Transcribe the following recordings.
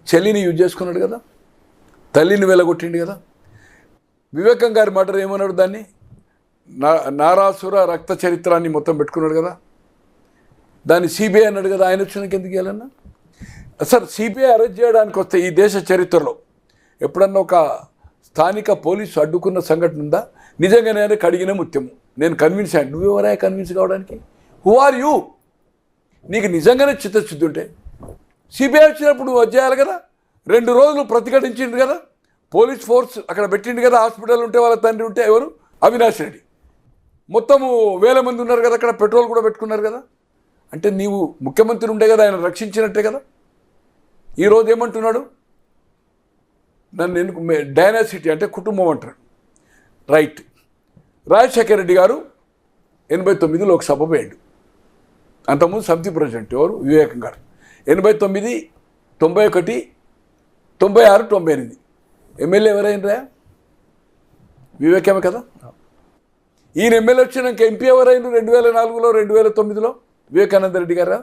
చెల్లిని యూజ్ చేసుకున్నాడు కదా, తల్లిని వెలగొట్టిండు కదా. వివేకం గారి మాట ఏమన్నాడు, దాన్ని నారాసుర రక్త చరిత్రాన్ని మొత్తం పెట్టుకున్నాడు కదా, దాన్ని సిబిఐ అన్నాడు కదా. ఆయన వచ్చినాక ఎందుకు ఇవ్వాలన్నా? అసలు సిబిఐ అరెస్ట్ చేయడానికి వస్తే ఈ దేశ చరిత్రలో ఎప్పుడన్నా ఒక స్థానిక పోలీసు అడ్డుకున్న సంఘటన ఉందా? నిజంగానే కడిగిన ముత్యము. నేను కన్విన్స్ అయ్యాను. నువ్వెవరా కన్విన్స్ కావడానికి? Who are you? నీకు నిజంగానే చిత్తశుద్ధి ఉంటే సిబిఐ వచ్చినప్పుడు నువ్వు వచ్చేయాలి కదా. 2 రోజులు ప్రతిఘటించిండు కదా, పోలీస్ ఫోర్స్ అక్కడ పెట్టిండు కదా. హాస్పిటల్ ఉంటే వాళ్ళ తండ్రి ఉంటే ఎవరు? అవినాష్ రెడ్డి. మొత్తము 1000 మంది ఉన్నారు కదా అక్కడ, పెట్రోల్ కూడా పెట్టుకున్నారు కదా. అంటే నీవు ముఖ్యమంత్రి ఉండే కదా, ఆయన రక్షించినట్టే కదా. ఈరోజు ఏమంటున్నాడు? నన్ను ఎందుకు డైనాసిటీ అంటే కుటుంబం అంటారు. రైట్. రాజశేఖర రెడ్డి గారు 89 లోక్సభ పోయాడు. అంతకుముందు సమితి ప్రెసిడెంట్ ఎవరు? వివేకం గారు. 89, 91, 96, 98 ఎమ్మెల్యే ఎవరైనరా? వివేకమే కదా. ఈయన ఎమ్మెల్యే వచ్చినాక ఎంపీ ఎవరైనా 2004లో 2009లో? వివేకానంద రెడ్డి గారా.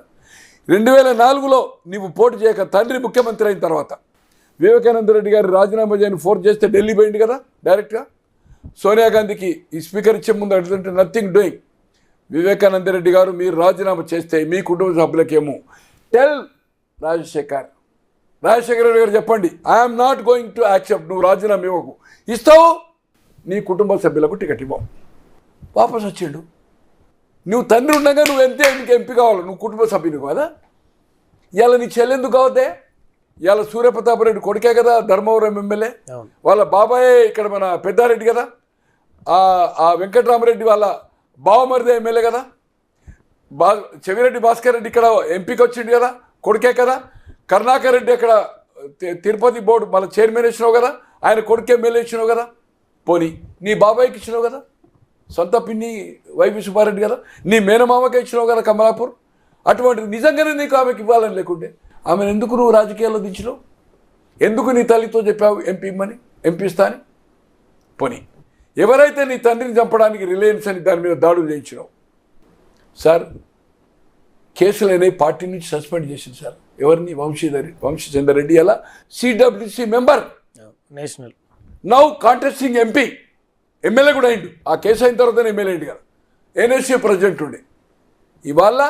2004లో నీవు పోటీ చేయక తండ్రి ముఖ్యమంత్రి అయిన తర్వాత వివేకానంద రెడ్డి గారు రాజీనామా చేయని ఫోర్స్ చేస్తే ఢిల్లీ పోయింది కదా డైరెక్ట్గా. సోనియా గాంధీకి ఈ స్పీకర్ ఇచ్చే ముందు అడుగుతుంటే నథింగ్ డూయింగ్. వివేకానంద రెడ్డి గారు మీరు రాజీనామా చేస్తే మీ కుటుంబ సభ్యులకేమో టెల్ రాజశేఖర్ రెడ్డి గారు చెప్పండి, I'm not going to accept. నువ్వు రాజీనామా ఇవ్వకు, ఇస్తావు నీ కుటుంబ సభ్యులకు టికెట్ ఇవ్వవు. వాపస్ వచ్చిండు. నువ్వు తండ్రి ఉండగా నువ్వు నీకు ఎంపీ కావాలి, నువ్వు కుటుంబ సభ్యుని కదా. ఇవాళ నీ చెల్లెందుకు కావద్దే? ఇవాళ సూర్యప్రతాపరెడ్డి కొడుకే కదా ధర్మవరం ఎమ్మెల్యే. వాళ్ళ బాబాయే ఇక్కడ మన పెద్దారెడ్డి కదా. ఆ వెంకటరామరెడ్డి వాళ్ళ బావమరిదే ఎమ్మెల్యే కదా. చెవిరెడ్డి భాస్కర్ రెడ్డి ఇక్కడ ఎంపీకి వచ్చిండు కదా, కొడుకే కదా. కరుణాకర్ రెడ్డి అక్కడ తిరుపతి బోర్డు మళ్ళీ చైర్మన్ ఇచ్చినావు కదా, ఆయన కొడుకు ఎమ్మెల్యే ఇచ్చినావు కదా. పోనీ నీ బాబాయికి ఇచ్చినావు కదా, సొంత పిన్ని వైవి సుబ్బారెడ్డి కదా. నీ మేనమామకే ఇచ్చినావు కదా కమలాపూర్. అటువంటి నిజంగానే నీకు ఆమెకి ఇవ్వాలని లేకుంటే ఆమెను ఎందుకు నువ్వు రాజకీయాల్లో దించినావు? ఎందుకు నీ తల్లితో చెప్పావు ఎంపీ ఇమ్మని, ఎంపీ ఇస్తా అని? పోనీ ఎవరైతే నీ తండ్రిని చంపడానికి రిలయన్స్ అని దాని మీద దాడులు చేయించినావు సార్, కేసులు అనేవి పార్టీ నుంచి సస్పెండ్ చేసింది సార్. ఎవరిని? వంశీచందర్ రెడ్డి అలా CWC member, national, now contesting MP, MLA కూడా అయిండు. ఆ కేసు అయిన తర్వాత ఎమ్మెల్యే అయింది కదా, ఎన్ఎస్సీ ప్రెసిడెంట్ ఉండే. ఇవాళ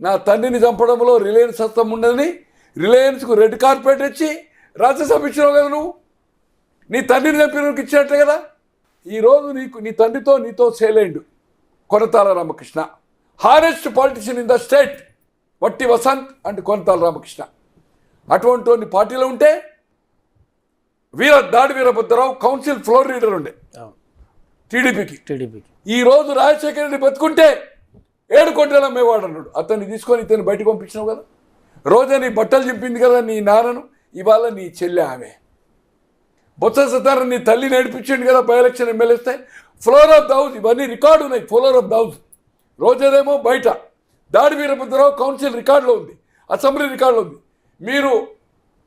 నా తండ్రిని చంపడంలో రిలయన్స్ హస్తం ఉండదని రిలయన్స్కు రెడ్ కార్పెట్ ఇచ్చి రాజ్యసభ ఇచ్చినావు కదా. నువ్వు నీ తండ్రిని చంపినకి ఇచ్చినట్లే కదా. ఈరోజు నీ తండ్రితో నీతో సేల్ అయిండు Konathala Ramakrishna, హారెస్ట్ politician in the state, వట్టి వసంత్ అండ్ కొనతాల రామకృష్ణ. అటువంటి పార్టీలో ఉంటే దాడి వీరభద్రరావు కౌన్సిల్ ఫ్లోర్ లీడర్ ఉండే టీడీపీకి. ఈరోజు రాజశేఖర రెడ్డి బతుకుంటే 7 కోట్ల అమ్మేవాడు అన్నాడు. అతన్ని తీసుకొని ఇతన్ని బయటకు పంపించినావు కదా. రోజా నీ బట్టలు చింపింది కదా నీ నాన్నను. ఇవాళ నీ చెల్లె ఆమె. బొత్స సత్యానారాయణ నీ తల్లి నేర్పించింది కదా బై ఎలక్షన్ ఎమ్మెల్యే వస్తే. ఫ్లోర్ ఆఫ్ ద హౌస్ ఇవన్నీ రికార్డు ఉన్నాయి. ఫ్లోర్ ఆఫ్ ద హౌస్ రోజాదేమో బయట, దాడి వీరభద్రరావు కౌన్సిల్ రికార్డులో ఉంది, అసెంబ్లీ రికార్డులో ఉంది. మీరు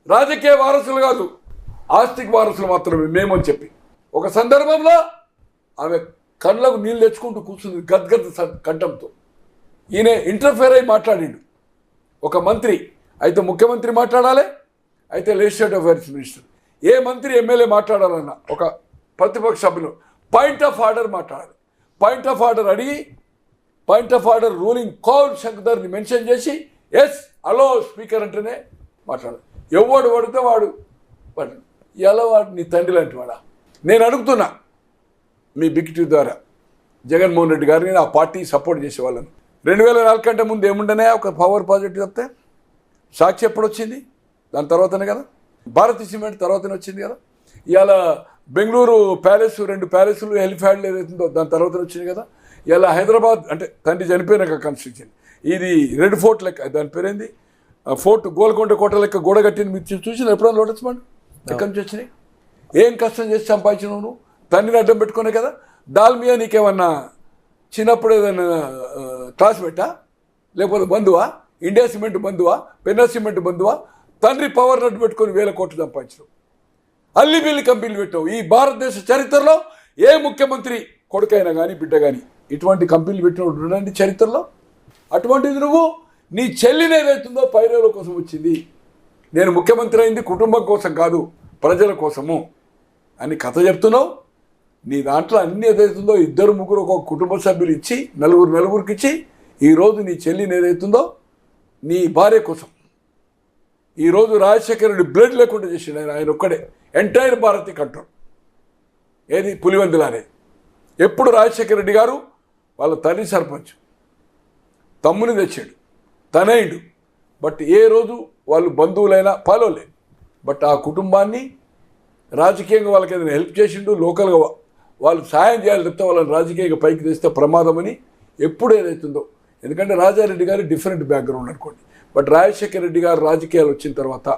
రాజకీయ వారసులు కాదు, ఆస్తిక వారసులు మాత్రమే మేము అని చెప్పి ఒక సందర్భంలో ఆమె కళ్ళకు నీళ్ళు తెచ్చుకుంటూ కూర్చుంది గద్గద్ కంఠంతో. ఈయన ఇంటర్ఫేర్ అయి మాట్లాడిండు. ఒక మంత్రి అయితే ముఖ్యమంత్రి మాట్లాడాలి, అయితే లెజిస్లేటివ్ అఫైర్స్ మినిస్టర్, ఏ మంత్రి ఎమ్మెల్యే మాట్లాడాలన్నా ఒక ప్రతిపక్ష సభ్యులు పాయింట్ ఆఫ్ ఆర్డర్ మాట్లాడాలి. పాయింట్ ఆఫ్ ఆర్డర్ అడిగి point of order ruling Kaul శంకర్ని మెన్షన్ చేసి ఎస్ అలో స్పీకర్ అంటేనే మాట్లాడాలి. ఎవడు పడితే వాడు ఎలా వాడు నీ తండ్రి లాంటి వాడా? నేను అడుగుతున్నా మీ బిగ్ టీ ద్వారా జగన్మోహన్ రెడ్డి గారిని ఆ పార్టీ సపోర్ట్ చేసేవాళ్ళను. 2004 కంటే ముందు ఏముండనే ఒక పవర్ ప్రాజెక్ట్ చెప్తే సాక్షి ఎప్పుడు వచ్చింది? దాని తర్వాతనే కదా. భారతీ సిమెంట్ తర్వాతనే వచ్చింది కదా. ఇవాళ బెంగళూరు ప్యాలెస్ 2 ప్యాలెస్లు హెలిప్యాడ్లు ఏదైతుందో దాని తర్వాతనే వచ్చింది కదా. ఇలా హైదరాబాద్ అంటే తండ్రి చనిపోయినాక కన్స్ట్రక్షన్ ఇది రెడ్ ఫోర్ట్ లెక్క, దాని పేరేంది ఫోర్ట్ గోల్కొండ కోట లెక్క గోడ కట్టింది. మీరు చూసిన ఎప్పుడైనా లోటస్ మండి ఎక్కడి నుంచి వచ్చినాయి? ఏం కష్టం చేసి సంపాదించినావు నువ్వు? తండ్రిని అడ్డం పెట్టుకునే కదా. దాల్మియా నీకేమన్నా చిన్నప్పుడు ఏదైనా క్లాస్మేటా, లేకపోతే బంధువా? ఇండియా సిమెంట్ బంధువా? పెన్నా సిమెంట్ బంధువా? తండ్రి పవర్ నడ్డు పెట్టుకొని 1000 కోట్లు సంపాదించడం, అల్లిబిల్లి కంపెనీలు పెట్టావు. ఈ భారతదేశ చరిత్రలో ఏ ముఖ్యమంత్రి కొడుకైనా కానీ బిడ్డ కానీ ఇటువంటి కంపెనీలు పెట్టినటువంటి చరిత్రలో. అటువంటిది నువ్వు నీ చెల్లిని ఏదైతుందో పైరవుల కోసం వచ్చింది, నేను ముఖ్యమంత్రి అయింది కుటుంబం కోసం కాదు ప్రజల కోసము అని కథ చెప్తున్నావు. నీ దాంట్లో అన్ని ఏదైతుందో 2-3 ఒక కుటుంబ సభ్యులు ఇచ్చి నలుగురికి ఇచ్చి ఈరోజు నీ చెల్లిని ఏదైతుందో నీ భార్య కోసం ఈరోజు రాజశేఖర రెడ్డి బ్లడ్ లేకుండా చేసిండు. ఆయన ఒక్కడే ఎంటైర్ భారతీ కంట్రోల్. ఏది పులివెందులానే. ఎప్పుడు రాజశేఖర రెడ్డి గారు వాళ్ళ తల్లి సర్పంచ్ తమ్ముని తెచ్చాడు, తనయుడు. బట్ ఏ రోజు వాళ్ళు బంధువులైనా పాలోలే. బట్ ఆ కుటుంబాన్ని రాజకీయంగా వాళ్ళకి ఏదైనా హెల్ప్ చేసిండు, లోకల్గా వాళ్ళు సాయం చేయాలి తప్పితే వాళ్ళని రాజకీయంగా పైకి తెస్తే ప్రమాదమని ఎప్పుడు ఏదైతుందో. ఎందుకంటే రాజారెడ్డి గారు డిఫరెంట్ బ్యాక్గ్రౌండ్ అనుకోండి. బట్ రాజశేఖర రెడ్డి గారు రాజకీయాలు వచ్చిన తర్వాత